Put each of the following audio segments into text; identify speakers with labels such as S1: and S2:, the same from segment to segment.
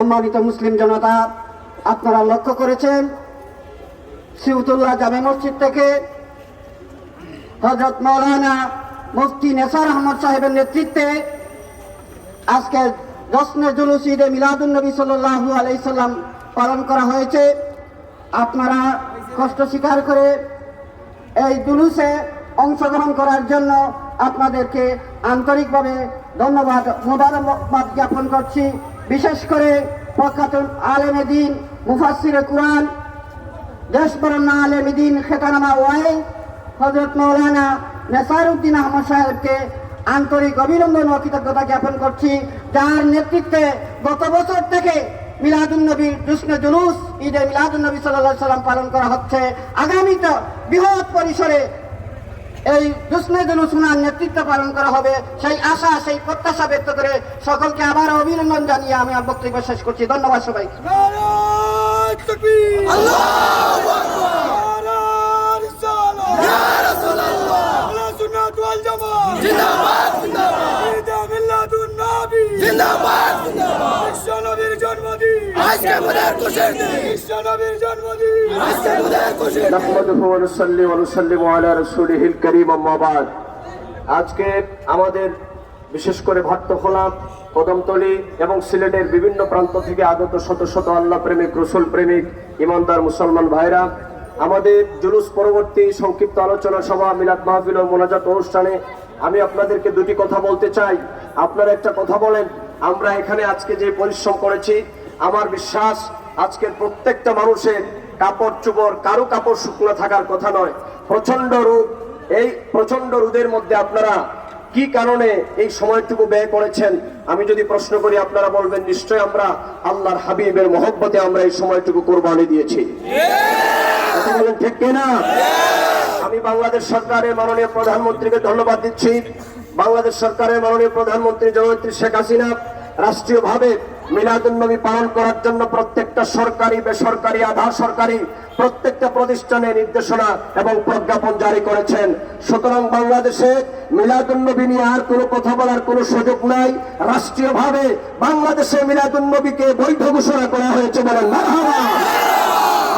S1: সম্মানিত মুসলিম জনতা, আপনারা লক্ষ্য করেছেন সিউতুল্লাহ জামে মসজিদ থেকে হযরত মাওলানা মুফতি নেসার আহমদ সাহেবের নেতৃত্বে আজকে জশ্নে জুলুস ঈদে মিলাদুন নবী সাল্লাল্লাহু আলাইহি সাল্লাম পালন করা হয়েছে। আপনারা কষ্ট স্বীকার করে এই জুলুসে অংশগ্রহণ করার জন্য আপনাদেরকে আন্তরিকভাবে ধন্যবাদ মোবারকবাদ জ্ঞাপন করছি। বিশেষ করে প্রখ্যাত আলেমে দ্বীন মুফাসসিরে কুরআন দেশবরণ্য আলেমে দ্বীন খেতানামা ওয়াই হযরত মাওলানা নেসারউদ্দিন আহমদ সাহেবকে আন্তরিক অভিনন্দন ও কৃতজ্ঞতা জ্ঞাপন করছি, যার নেতৃত্বে গত বছর থেকে মিলাদুন নবী জশ্নে জুলুস ঈদে মিলাদুন নবী সাল্লাল্লাহু আলাইহি সাল্লাম পালন করা হচ্ছে। আগামীতে বৃহৎ পরিসরে এই জশ্নে জুলুস উনার নেতৃত্ব পালন করা হবে, সেই আশা সেই প্রত্যাশা ব্যক্ত করে সকলকে আবার অভিনন্দন জানিয়ে আমি আমার বক্তব্য শেষ করছি। ধন্যবাদ সবাইকে।
S2: আজকে আমাদের বিশেষ করে ভাট্টখোলা, কদমতলী এবং সিলেটের বিভিন্ন প্রান্ত থেকে আগত শত শত আল্লাহ প্রেমিক, রসুল প্রেমিক, ইমানদার মুসলমান ভাইরা, আমাদের জুলুস পরবর্তী সংক্ষিপ্ত আলোচনা সভা মিলাদ মাহফিল ও মোনাজাত অনুষ্ঠানে আমি আপনাদেরকে দুটি কথা বলতে চাই। আপনারা একটা কথা বলেন, আমরা এখানে আজকে যে পরিশ্রম করেছি, আমার বিশ্বাস আজকের প্রত্যেকটা মানুষের কাপড় চোপড়, কারো কাপড় শুকনো থাকার কথা নয়। প্রচন্ড রোদ, এই প্রচন্ড রোদের মধ্যে আপনারা কি কারণে এই সময়টুকু ব্যয় করেছেন? আমি যদি প্রশ্ন করি, আপনারা বলবেন নিশ্চয় আমরা আল্লাহর হাবিবের মহব্বতে আমরা এই সময়টুকু কোরবানি দিয়েছি। কথা বলেন ঠিক কিনা? আমি বাংলাদেশ সরকারের মাননীয় প্রধানমন্ত্রীকে ধন্যবাদ দিচ্ছি। বাংলাদেশ সরকারের মাননীয় প্রধানমন্ত্রী জননেত্রী শেখ হাসিনা রাষ্ট্রীয়ভাবে মিলাদুন নবী পালন করার জন্য প্রত্যেকটা সরকারি, বেসরকারি, আধা সরকারি প্রত্যেকটা প্রতিষ্ঠানে নির্দেশনা এবং প্রজ্ঞাপন জারি করেছেন। সুতরাং বাংলাদেশে মিলাদুন নবী নিয়ে আর কোনো কথা বলার কোনো সুযোগ নাই। রাষ্ট্রীয়ভাবে বাংলাদেশে মিলাদুন নবীকে বৈধ ঘোষণা করা হয়েছে। বলেন মারহাবা।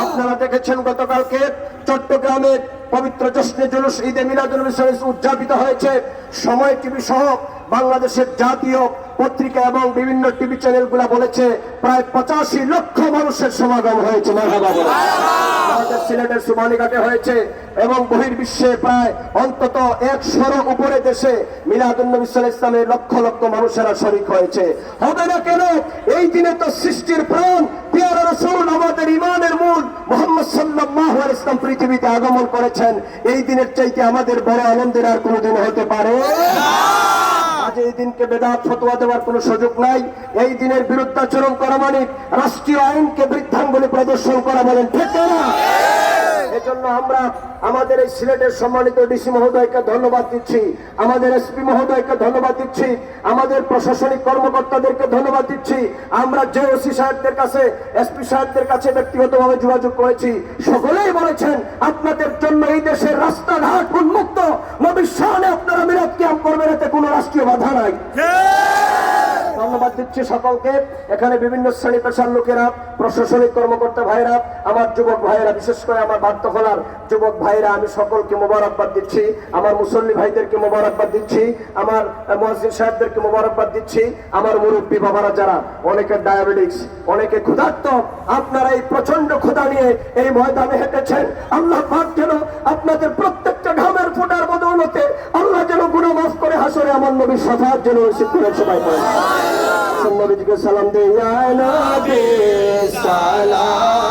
S2: আপনারা দেখেছেন গতকালকে চট্টগ্রামে পবিত্র জশ্নে জুলুস ঈদে মিলাদুন নবী উদযাপিত হয়েছে। সময় টিভি সহ বাংলাদেশের জাতীয় পত্রিকা এবং বিভিন্ন টিভি চ্যানেলগুলো বলেছে প্রায় 85 লক্ষ মানুষের সমাগম হয়েছে। আমাদের সিলেটের সুবানীঘাটে হয়েছে এবং বহির্বিশ্বে প্রায় অন্তত 100 উপরে দেশে মিলাদুন নবী সাল্লাল্লাহু আলাইহি ওয়াসাল্লামের লক্ষ লক্ষ মানুষেরা শরীক হয়েছে। হবে না কেন? এই দিনে তো সৃষ্টির প্রাণ প্রিয় রাসূল, আমাদের ঈমানের মূল মুহাম্মদ সাল্লাল্লাহু আলাইহি ওয়াসাল্লাম পৃথিবীতে আগমন করেছেন। এই দিনের চাইতে আমাদের বড় আনন্দের আর কোনোদিন হতে পারে না। আজ এই দিনকে বেদাত ফতোয়া দেওয়ার কোনো সুযোগ নাই। এই দিনের বিরুদ্ধাচরণ করা মানে রাষ্ট্রীয় আইনকে বৃদ্ধাঙ্গুলি প্রদর্শন করা। বলেন ঠিক না? এজন্য আমরা আমাদের এই সিলেটের সম্মানিত ডিসি মহোদয়কে ধন্যবাদ দিচ্ছি, আমাদের এসপি মহোদয়কে ধন্যবাদ দিচ্ছি, আমাদের প্রশাসনিক কর্মকর্তাদেরকে ধন্যবাদ দিচ্ছি। আমরা যে ওসি সাহেবদের কাছে, এসপি সাহেবদের কাছে ব্যক্তিগতভাবে যোগাযোগ করেছি, সকলেই বলেছেন আপনাদের জন্য এই দেশের রাস্তাঘাট উন্মুক্ত। নবীর শানে আপনারা মিলাদ কিয়াম করবেন, এতে কোনো রাষ্ট্রীয় বাধা নাই। ধন্যবাদ দিচ্ছি সকলকে। এখানে বিভিন্ন শ্রেণী পেশার লোকেরা, প্রশাসনিক কর্মকর্তা ভাইরা, আমার যুবক ভাইরা, বিশেষ করে আমার ভাট্টখোলার যুবক ভাইরা, আমি সকলকে মোবারকবাদ দিচ্ছি। আমার মুসল্লি ভাইদেরকে মোবারকবাদ দিচ্ছি, আমার মুয়াজ্জিন সাহেবদেরকে মোবারকবাদ দিচ্ছি, আমার মুরব্বী বাবারা যারা, অনেকে ডায়াবেটিস, অনেকে ক্ষুধার্ত, আপনারা এই প্রচন্ড ক্ষুধা নিয়ে এই ময়দানে হেঁটেছেন। আল্লাহ পাক যেন আপনাদের প্রত্যেকটা ঘামের ফোঁটার বদৌলতে আল্লাহ যেন গুনাহ মাফ করে হাসরে আমার নবীর শাফাআত যেন নসিব করেন। সবাই বলেন নবীজিকে সালাম দেই, ইয়া নবী সালাম।